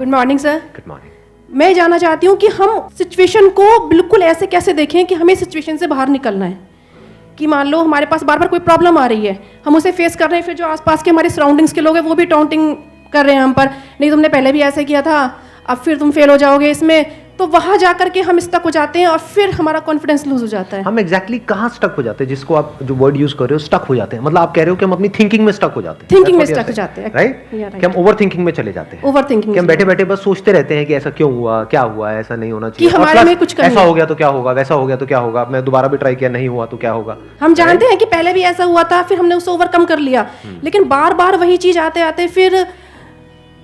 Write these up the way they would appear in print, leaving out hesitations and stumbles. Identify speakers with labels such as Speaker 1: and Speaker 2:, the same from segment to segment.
Speaker 1: Good morning sir.
Speaker 2: Good morning.
Speaker 1: मैं जानना चाहती हूँ कि हम सिचुएशन को बिल्कुल ऐसे कैसे देखें कि हमें सिचुएशन से बाहर निकलना है। कि मान लो हमारे पास बार बार कोई प्रॉब्लम आ रही है, हम उसे फेस कर रहे हैं, फिर जो आसपास के हमारे सराउंडिंग्स के लोग हैं वो भी टाउंटिंग कर रहे हैं हम पर, नहीं तुमने पहले भी ऐसे किया था, अब फिर तुम फेल हो जाओगे इसमें, तो वहाँ जा करके हम स्टक हो जाते हैं और फिर हमारा कॉन्फिडेंस लूज हो जाता है।
Speaker 2: हम एग्जैक्टली कहाँ स्टक हो जाते हैं, जिसको आप जो वर्ड यूज कर रहे हो स्टक हो जाते हैं, मतलब आप कह रहे हो कि हम अपनी थिंकिंग में स्टक हो जाते हैं।
Speaker 1: थिंकिंग में स्टक हो जाते हैं,
Speaker 2: राइट? कि हम ओवर थिंकिंग में चले जाते हैं।
Speaker 1: ओवर थिंकिंग
Speaker 2: कि हम बैठे बैठे बस सोचते रहते हैं कि ऐसा क्यों हुआ, क्या हुआ, ऐसा नहीं होना चाहिए,
Speaker 1: कि हमारे में कुछ
Speaker 2: ऐसा हो गया तो क्या होगा, वैसा हो गया तो क्या होगा, मैं दोबारा भी ट्राई किया नहीं हुआ तो क्या होगा।
Speaker 1: हम जानते हैं कि पहले भी ऐसा हुआ था, फिर हमने उसे ओवरकम कर लिया, लेकिन बार बार वही चीज आते आते फिर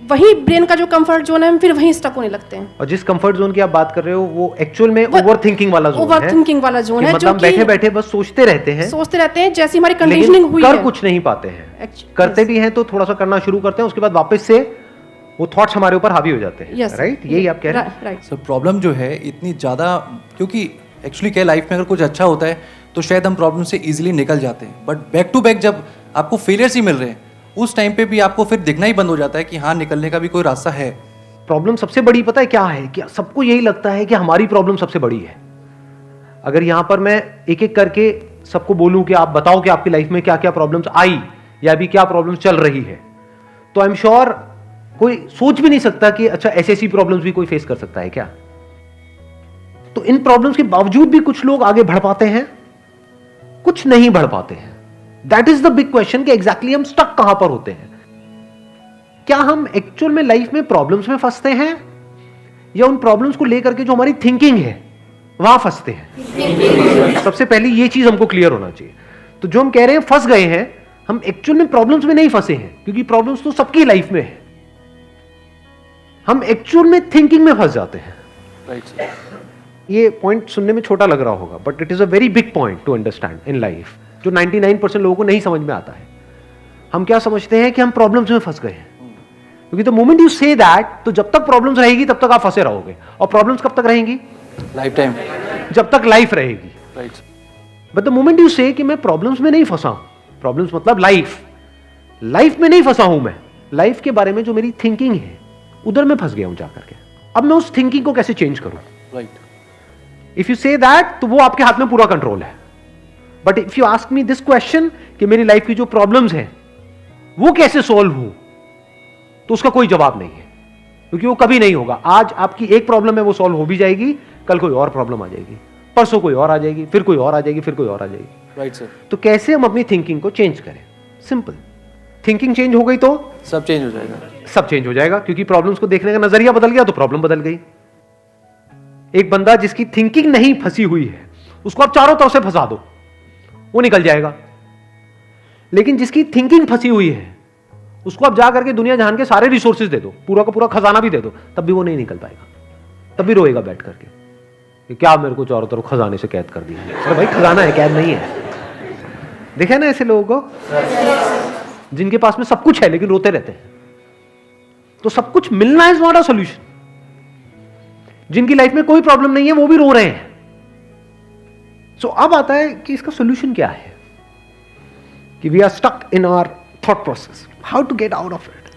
Speaker 1: वही ब्रेन का जो कंफर्ट जोन है, हम फिर वहीं स्टक होने लगते हैं।
Speaker 2: और जिस कंफर्ट जोन की आप बात कर रहे हो वो एक्चुअल में ओवर थिंकिंग वाला जोन है।
Speaker 1: ओवर थिंकिंग वाला जोन है,
Speaker 2: मतलब बैठे बैठे बस सोचते रहते हैं
Speaker 1: जैसी हमारी कंडीशनिंग हुई है,
Speaker 2: कर कुछ नहीं पाते हैं। करते भी हैं तो थोड़ा सा करना शुरू करते हैं, उसके बाद वापस से वो थॉट्स हमारे ऊपर हावी हो जाते हैं। राइट? यही आप कह रहे हैं।
Speaker 1: राइट
Speaker 3: सर, प्रॉब्लम जो है इतनी ज़्यादा, क्योंकि एक्चुअली क्या लाइफ में अगर कुछ अच्छा होता है तो शायद हम प्रॉब्लम से इजीली निकल जाते हैं, बट बैक टू बैक जब आपको फेलियर्स ही मिल रहे हैं उस टाइम पे भी आपको फिर दिखना ही बंद हो जाता है कि हाँ, निकलने का भी कोई रास्ता है।
Speaker 2: प्रॉब्लम सबसे बड़ी पता है क्या है? कि सबको यही लगता है कि हमारी प्रॉब्लम सबसे बड़ी है। अगर यहां पर मैं एक एक करके सबको बोलूं कि आप बताओ कि आपकी लाइफ में क्या क्या प्रॉब्लम्स आई या अभी क्या प्रॉब्लम्स चल रही है, तो आई एम श्योर कोई सोच भी नहीं सकता कि अच्छा ऐसी ऐसी प्रॉब्लम्स भी कोई फेस कर सकता है क्या। तो इन प्रॉब्लम्स के बावजूद भी कुछ लोग आगे बढ़ पाते हैं, कुछ नहीं बढ़ पाते हैं। That is the big question कि एग्जैक्टली हम स्टक कहां पर होते हैं। क्या हम एक्चुअल में लाइफ में प्रॉब्लम्स में फंसते हैं या उन प्रॉब्लम्स को लेकर के जो हमारी थिंकिंग है वहां फंसते हैं? सबसे पहले ये चीज हमको क्लियर होना चाहिए। तो जो हम कह रहे हैं फंस गए हैं, हम एक्चुअल में प्रॉब्लम्स में नहीं फंसे हैं, क्योंकि प्रॉब्लम्स तो सबकी लाइफ में है। हम एक्चुअल में थिंकिंग में फंस जाते हैं।
Speaker 3: राइट।
Speaker 2: ये पॉइंट सुनने में छोटा लग रहा होगा, but it is a very big point two understand in life, जो 99% लोगों को नहीं समझ में आता है। हम क्या समझते हैं कि हम प्रॉब्लम्स में फंस गए हैं, क्योंकि the moment you say that, तो जब तक प्रॉब्लम्स रहेगी तब तक आप फंसे रहोगे। और प्रॉब्लम्स कब तक रहेंगी?
Speaker 3: लाइफ टाइम,
Speaker 2: जब तक लाइफ रहेगी।
Speaker 3: Right.
Speaker 2: But the moment you से कि मैं प्रॉब्लम्स में नहीं फंसा हूं, प्रॉब्लम्स मतलब लाइफ में नहीं फंसा हूं, मैं लाइफ के बारे में जो मेरी थिंकिंग है उधर मैं फंस गया हूं जाकर के। अब मैं उस थिंकिंग को कैसे चेंज करूं?
Speaker 3: Right.
Speaker 2: If you say that, तो वो आपके हाथ में पूरा कंट्रोल है। But if you ask me this question कि मेरी लाइफ की जो प्रॉब्लम्स हैं वो कैसे सॉल्व हो, तो उसका कोई जवाब नहीं है, क्योंकि वो कभी नहीं होगा। आज आपकी एक प्रॉब्लम है, वो सॉल्व हो भी जाएगी, कल कोई और प्रॉब्लम आ जाएगी, परसों कोई और आ जाएगी, फिर कोई और आ जाएगी, फिर कोई और आ जाएगी।
Speaker 3: Right sir.
Speaker 2: तो कैसे हम अपनी थिंकिंग को चेंज करें? सिंपल। थिंकिंग चेंज हो गई तो
Speaker 3: सब चेंज हो जाएगा।
Speaker 2: सब चेंज हो जाएगा, क्योंकि प्रॉब्लम्स को देखने का नजरिया बदल गया तो प्रॉब्लम बदल गई। एक बंदा जिसकी थिंकिंग नहीं फंसी हुई है, उसको आप चारों तरफ से फंसा दो, वो निकल जाएगा। लेकिन जिसकी थिंकिंग फंसी हुई है, उसको आप जा करके दुनिया जहान के सारे रिसोर्सेज दे दो, पूरा का पूरा खजाना भी दे दो, तब भी वो नहीं निकल पाएगा, तब भी रोएगा बैठ करके कि क्या मेरे को चारों तरफ खजाने से कैद कर दिया। अरे भाई, खजाना है, कैद नहीं है। देखा ना ऐसे लोगों को जिनके पास में सब कुछ है लेकिन रोते रहते हैं। तो सब कुछ मिलना इज नॉट अ सॉल्यूशन। जिनकी लाइफ में कोई प्रॉब्लम नहीं है वो भी रो रहे हैं। सो अब आता है कि इसका सॉल्यूशन क्या है, कि we are stuck in our thought process, how to get out of it.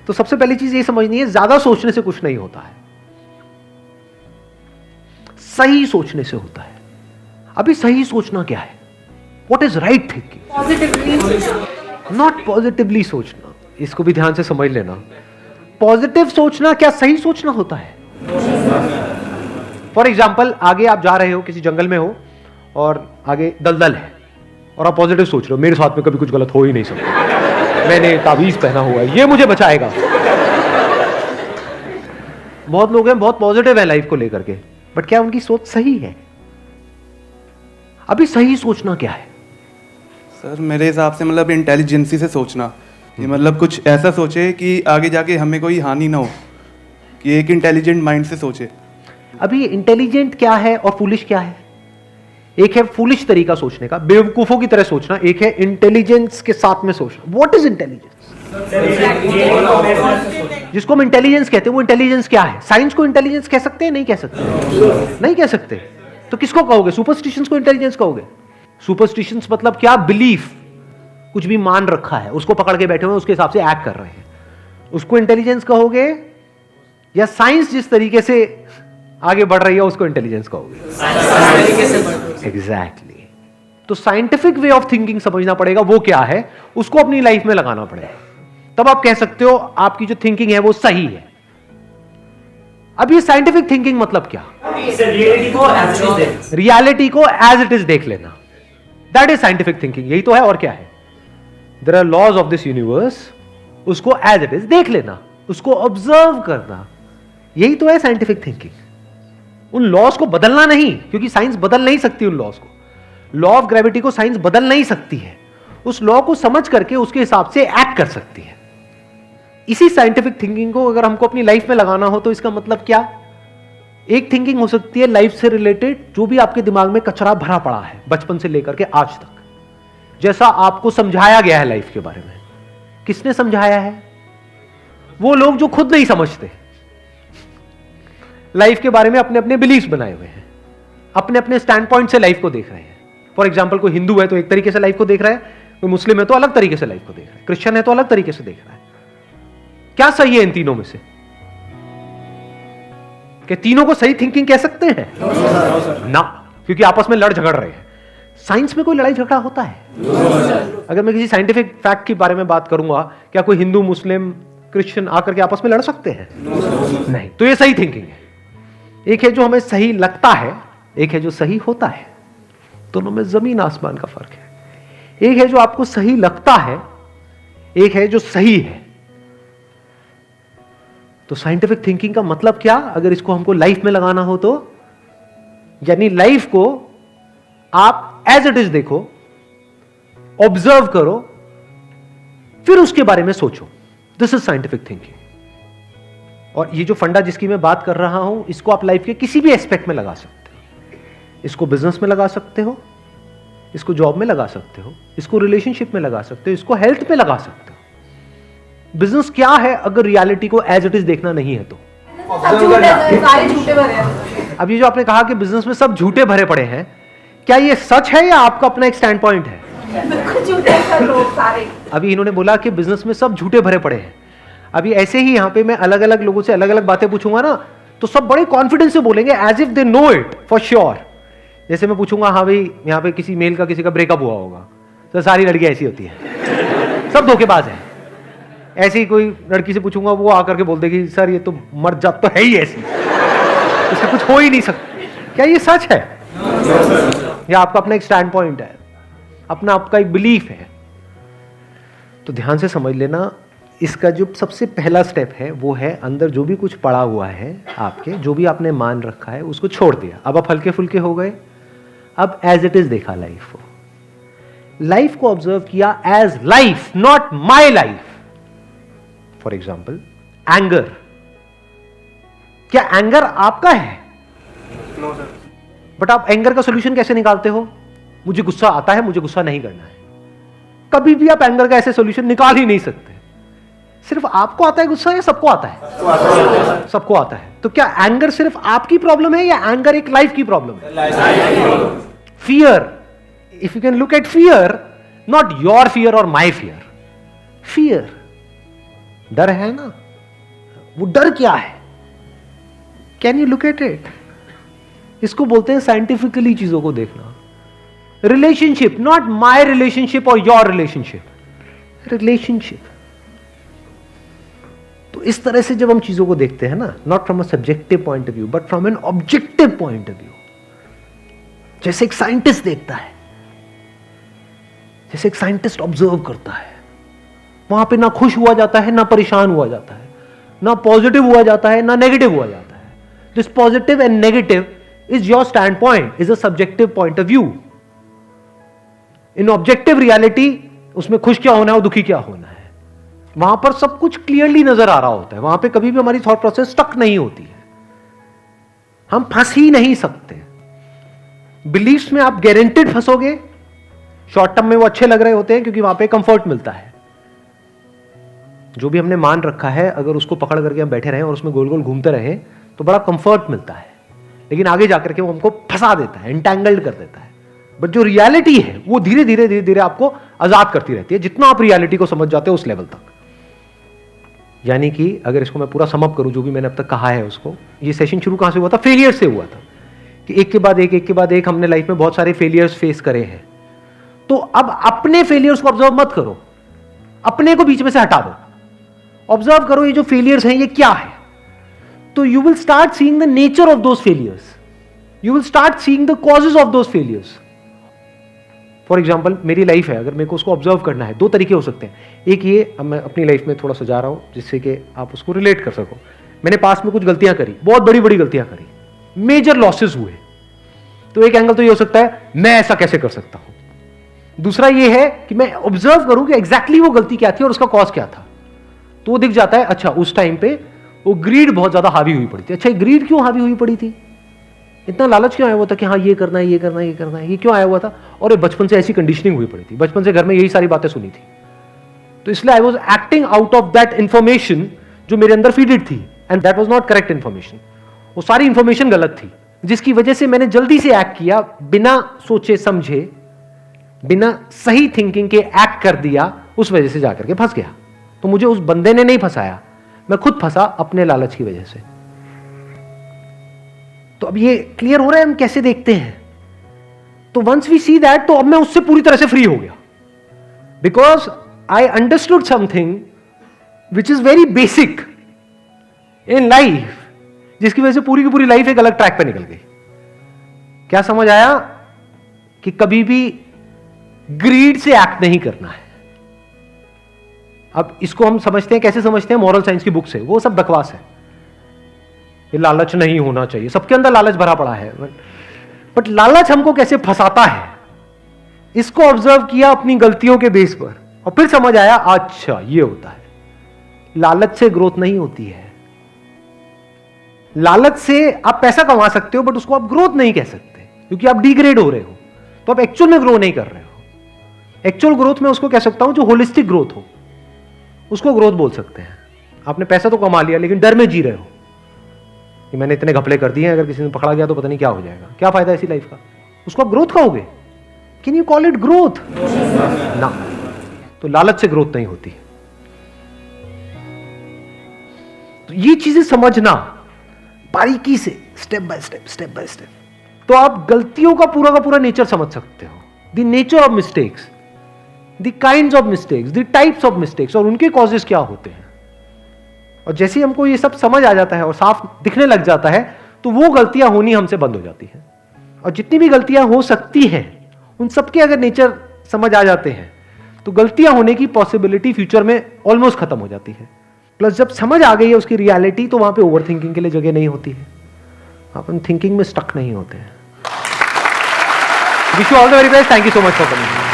Speaker 2: तो सबसे पहली चीज ये समझनी है, ज्यादा सोचने से कुछ नहीं होता है, सही सोचने से होता है। अभी सही सोचना क्या है? What is right thinking? Positively, not positively सोचना। इसको भी ध्यान से समझ लेना। पॉजिटिव सोचना क्या सही सोचना होता है? फॉर एग्जाम्पल, आगे आप जा रहे हो, किसी जंगल में हो और आगे दलदल है, और आप पॉजिटिव सोच रहे हो, मेरे साथ में कभी कुछ गलत हो ही नहीं सकता, मैंने ताबीज पहना हुआ है, ये मुझे बचाएगा। बहुत लोग हैं बहुत पॉजिटिव है लाइफ को लेकर के, बट क्या उनकी सोच सही है? अभी सही सोचना क्या है?
Speaker 4: सर, मेरे हिसाब से मतलब इंटेलिजेंसी से सोचना, कि मतलब कुछ ऐसा सोचे कि आगे जाके हमें कोई हानि ना हो, कि एक इंटेलिजेंट माइंड से सोचे।
Speaker 2: अभी इंटेलिजेंट क्या है और फूलिश क्या है? एक है फूलिश तरीका सोचने का, बेवकूफों की तरह सोचना, एक है इंटेलिजेंस के साथ में सोचना। What is intelligence? जिसको हम इंटेलिजेंस कहते हैं वो इंटेलिजेंस क्या है? साइंस को इंटेलिजेंस कह सकते हैं? नहीं कह सकते। नहीं कह सकते। तो किसको कहोगे? सुपरस्टिशंस को इंटेलिजेंस कहोगे? सुपरस्टिशंस मतलब क्या? बिलीफ, कुछ भी मान रखा है, उसको पकड़ के बैठे हुए हैं, उसके हिसाब से एक्ट कर रहे हैं। उसको इंटेलिजेंस कहोगे या साइंस जिस तरीके से आगे बढ़ रही है उसको इंटेलिजेंस कहोगे? एग्जैक्टली। तो साइंटिफिक वे ऑफ थिंकिंग समझना पड़ेगा, वो क्या है, उसको अपनी लाइफ में लगाना पड़ेगा, तब आप कह सकते हो आपकी जो थिंकिंग है वो सही है। अब ये साइंटिफिक थिंकिंग मतलब क्या? रियलिटी को एज इट इज देख लेना, दैट इज साइंटिफिक थिंकिंग। यही तो है, और क्या है? There are laws of this universe, उसको एज इट इज देख लेना, उसको ऑब्जर्व करना, यही तो है साइंटिफिक थिंकिंग। उन लॉज को बदलना नहीं, क्योंकि साइंस बदल नहीं सकती उन लॉज को। लॉ ऑफ ग्रेविटी को साइंस बदल नहीं सकती है, उस लॉ को समझ करके उसके हिसाब से एक्ट कर सकती है। इसी साइंटिफिक थिंकिंग को अगर हमको अपनी लाइफ में लगाना हो तो इसका मतलब क्या? एक थिंकिंग हो सकती है लाइफ से रिलेटेड, जो भी आपके दिमाग में कचरा भरा पड़ा है बचपन से लेकर के आज तक, जैसा आपको समझाया गया है लाइफ के बारे में। किसने समझाया है? वो लोग जो खुद नहीं समझते, लाइफ के बारे में अपने अपने बिलीफ्स बनाए हुए हैं, अपने अपने स्टैंड पॉइंट से लाइफ को देख रहे हैं। फॉर एग्जाम्पल, कोई हिंदू है तो एक तरीके से लाइफ को देख रहा है, कोई मुस्लिम है तो अलग तरीके से लाइफ को देख रहा है, क्रिश्चियन है तो अलग तरीके से देख रहा है। क्या सही है इन तीनों में से? क्या तीनों को सही थिंकिंग कह सकते हैं? ना, क्योंकि आपस में लड़ झगड़ रहे हैं। साइंस में कोई लड़ाई झगड़ा होता है? अगर मैं किसी साइंटिफिक फैक्ट के बारे में बात करूंगा, क्या कोई हिंदू, मुस्लिम, क्रिश्चियन आकर के आपस में लड़ सकते हैं? नहीं। तो ये सही थिंकिंग है। एक है जो हमें सही लगता है, एक है जो सही होता है। दोनों में जमीन आसमान का फर्क है। एक है जो आपको सही लगता है, एक है जो सही है। तो साइंटिफिक थिंकिंग का मतलब क्या, अगर इसको हमको लाइफ में लगाना हो तो, यानी लाइफ को आप एज इट इज देखो, ऑब्जर्व करो, फिर उसके बारे में सोचो। This is scientific thinking. और ये जो फंडा जिसकी मैं बात कर रहा हूं, इसको आप लाइफ के किसी भी एस्पेक्ट में लगा सकते हो। इसको बिजनेस में लगा सकते हो, इसको जॉब में लगा सकते हो, इसको रिलेशनशिप में लगा सकते हो, इसको हेल्थ में लगा सकते हो। बिजनेस क्या है अगर रियलिटी को एज इट इज देखना नहीं है तो?
Speaker 1: सारे झूठे भरे हैं।
Speaker 2: अब ये जो आपने कहा कि बिजनेस में सब झूठे भरे पड़े हैं, क्या ये सच है या आपका अपना एक स्टैंड पॉइंट है?
Speaker 1: बिल्कुल झूठे हैं लोग सारे।
Speaker 2: अभी इन्होंने बोला कि बिजनेस में सब झूठे भरे पड़े हैं। अभी ऐसे ही यहाँ पे मैं अलग अलग लोगों से अलग अलग बातें पूछूंगा ना, तो सब बड़े कॉन्फिडेंस से बोलेंगे, as if they know it for sure. जैसे मैं पूछूंगा, हाँ भाई यहाँ पे किसी मेल का किसी का ब्रेकअप हुआ होगा, तो सारी लड़कियां ऐसी होती है, सब धोखेबाज है। ऐसे ही कोई लड़की से पूछूंगा, वो आकर के बोल देगी, सर ये तो मर्द जात तो है ही ऐसी, इसका कुछ हो ही नहीं सकता। क्या ये सच है? या आपका अपना एक स्टैंड पॉइंट है, अपना आपका एक बिलीफ है? तो ध्यान से समझ लेना, इसका जो सबसे पहला स्टेप है वो है अंदर जो भी कुछ पड़ा हुआ है आपके, जो भी आपने मान रखा है उसको छोड़ दिया। अब आप हल्के फुल्के हो गए, अब एज इट इज देखा लाइफ को, लाइफ को ऑब्जर्व किया as life, not my life. For example, anger, क्या एंगर आपका है? बट आप एंगर का सोल्यूशन कैसे निकालते हो? मुझे गुस्सा आता है, मुझे गुस्सा नहीं करना है। कभी भी आप एंगर का ऐसे सोल्यूशन निकाल ही नहीं सकते। सिर्फ आपको आता है गुस्सा या सबको आता है? सबको आता है। तो क्या एंगर सिर्फ आपकी प्रॉब्लम है या एंगर एक लाइफ की प्रॉब्लम है? Fear, if you can look at fear, not your fear और माई फियर, फियर, डर है ना, वो डर क्या है? Can you look at it? इसको बोलते हैं साइंटिफिकली चीजों को देखना। रिलेशनशिप, नॉट माई रिलेशनशिप और योर रिलेशनशिप, रिलेशनशिप। तो इस तरह से जब हम चीजों को देखते हैं ना, not from a subjective point of view but from an objective point of view, जैसे एक साइंटिस्ट देखता है, जैसे एक साइंटिस्ट ऑब्जर्व करता है, वहां पे ना खुश हुआ जाता है, ना परेशान हुआ जाता है, ना पॉजिटिव हुआ जाता है, ना नेगेटिव हुआ जाता है। This positive and negative is your stand point, is a subjective point of view. In objective reality, उसमें खुश क्या होना है और दुखी क्या होना है, वहां पर सब कुछ क्लियरली नजर आ रहा होता है। वहां पे कभी भी हमारी थॉट प्रोसेस स्टक नहीं होती है, हम फंस ही नहीं सकते। बिलीफ्स में आप गारंटेड फंसोगे। शॉर्ट टर्म में वो अच्छे लग रहे होते हैं क्योंकि वहां पे कंफर्ट मिलता है। जो भी हमने मान रखा है, अगर उसको पकड़ करके हम बैठे रहें और उसमें गोल गोल घूमते रहें तो बड़ा कंफर्ट मिलता है, लेकिन आगे जाकर के वो हमको फंसा देता है, एंटैंगल्ड कर देता है। बट जो रियलिटी है वो धीरे धीरे धीरे धीरे आपको आजाद करती रहती है, जितना आप रियलिटी को समझ जाते हो उस लेवल तक। यानी कि अगर इसको मैं पूरा समअप करूं जो भी मैंने अब तक कहा है उसको, ये सेशन शुरू कहां से हुआ था? फेलियर से हुआ था कि एक के बाद एक हमने लाइफ में बहुत सारे फेलियर्स फेस करे हैं। तो अब अपने फेलियर्स को ऑब्जर्व मत करो, अपने को बीच में से हटा दो, ऑब्जर्व करो ये जो फेलियर्स हैं ये क्या है। तो you will start seeing the nature of those failures, you will start seeing the causes of those failures. For example मेरी लाइफ है, अगर मेरे को उसको ऑब्जर्व करना है, दो तरीके हो सकते हैं। एक ये, अब मैं अपनी लाइफ में थोड़ा सा जा रहा हूं जिससे कि आप उसको रिलेट कर सको। मैंने पास में कुछ गलतियां करी, बहुत बड़ी बड़ी गलतियां करी, मेजर लॉसेस हुए। तो एक एंगल तो ये हो सकता है मैं ऐसा कैसे कर सकता हूं। दूसरा ये है कि मैं ऑब्जर्व करूं कि एग्जैक्टली वो गलती क्या थी और उसका कॉज क्या था। तो वो दिख जाता है, अच्छा उस टाइम पे वो ग्रीड बहुत ज्यादा हावी हुई पड़ी थी। अच्छा ग्रीड क्यों हावी हुई पड़ी थी, इतना लालच क्यों आया हुआ था कि हाँ ये करना है ये करना है ये करना है, ये क्यों आया हुआ था? और ये बचपन से ऐसी कंडीशनिंग हुई पड़ी थी, बचपन से घर में यही सारी बातें सुनी थी। तो इसलिए I was acting out of that information जो मेरे अंदर फीडेड थी, and that was not correct information. वो सारी इंफॉर्मेशन गलत थी, जिसकी वजह से मैंने जल्दी से एक्ट किया, बिना सोचे समझे, बिना सही थिंकिंग के एक्ट कर दिया, उस वजह से जाकर के फंस गया। तो मुझे उस बंदे ने नहीं फंसाया, मैं खुद फंसा अपने लालच की वजह से। तो अब ये क्लियर हो रहा है हम कैसे देखते हैं। तो वंस वी सी दैट, तो अब मैं उससे पूरी तरह से फ्री हो गया, because I understood something which is very basic in life, जिसकी वजह से पूरी की पूरी लाइफ एक अलग ट्रैक पे निकल गई। क्या समझ आया? कि कभी भी ग्रीड से एक्ट नहीं करना है। अब इसको हम समझते हैं, कैसे समझते हैं? मॉरल साइंस की बुक से। वो सब बकवास है, ये लालच नहीं होना चाहिए, सबके अंदर लालच भरा पड़ा है। बट लालच हमको कैसे फंसाता है, इसको ऑब्जर्व किया अपनी गलतियों के बेस पर, और फिर समझ आया अच्छा ये होता है। लालच से ग्रोथ नहीं होती है। लालच से आप पैसा कमा सकते हो, बट उसको आप ग्रोथ नहीं कह सकते, क्योंकि आप डिग्रेड हो रहे हो, तो आप एक्चुअल में ग्रो नहीं कर रहे हो। एक्चुअल ग्रोथ में उसको कह सकता हूं जो होलिस्टिक ग्रोथ हो, उसको ग्रोथ बोल सकते हैं। आपने पैसा तो कमा लिया, लेकिन डर में जी रहे हो कि मैंने इतने घपले कर दिए हैं, अगर किसी ने पकड़ा गया तो पता नहीं क्या हो जाएगा, क्या फायदा ऐसी लाइफ का। उसको आप ग्रोथ कहोगे? Can you call it growth? ना। तो लालच से ग्रोथ नहीं होती। तो ये चीजें समझना बारीकी से, स्टेप बाय स्टेप, तो आप गलतियों का पूरा नेचर समझ सकते हो। The nature of mistakes, the kinds of mistakes, the types of mistakes, और उनके कॉजेस क्या होते हैं। और जैसे ही हमको ये सब समझ आ जाता है और साफ दिखने लग जाता है, तो वो गलतियां होनी हमसे बंद हो जाती हैं। और जितनी भी गलतियां हो सकती हैं, उन सबके अगर नेचर समझ आ जाते हैं, तो गलतियां होने की पॉसिबिलिटी फ्यूचर में ऑलमोस्ट खत्म हो जाती है। प्लस जब समझ आ गई है उसकी रियलिटी, तो वहां पे ओवर थिंकिंग के लिए जगह नहीं होती है, अपन थिंकिंग में स्टक नहीं होते हैं। Wish you all the very best, thank you so much for coming.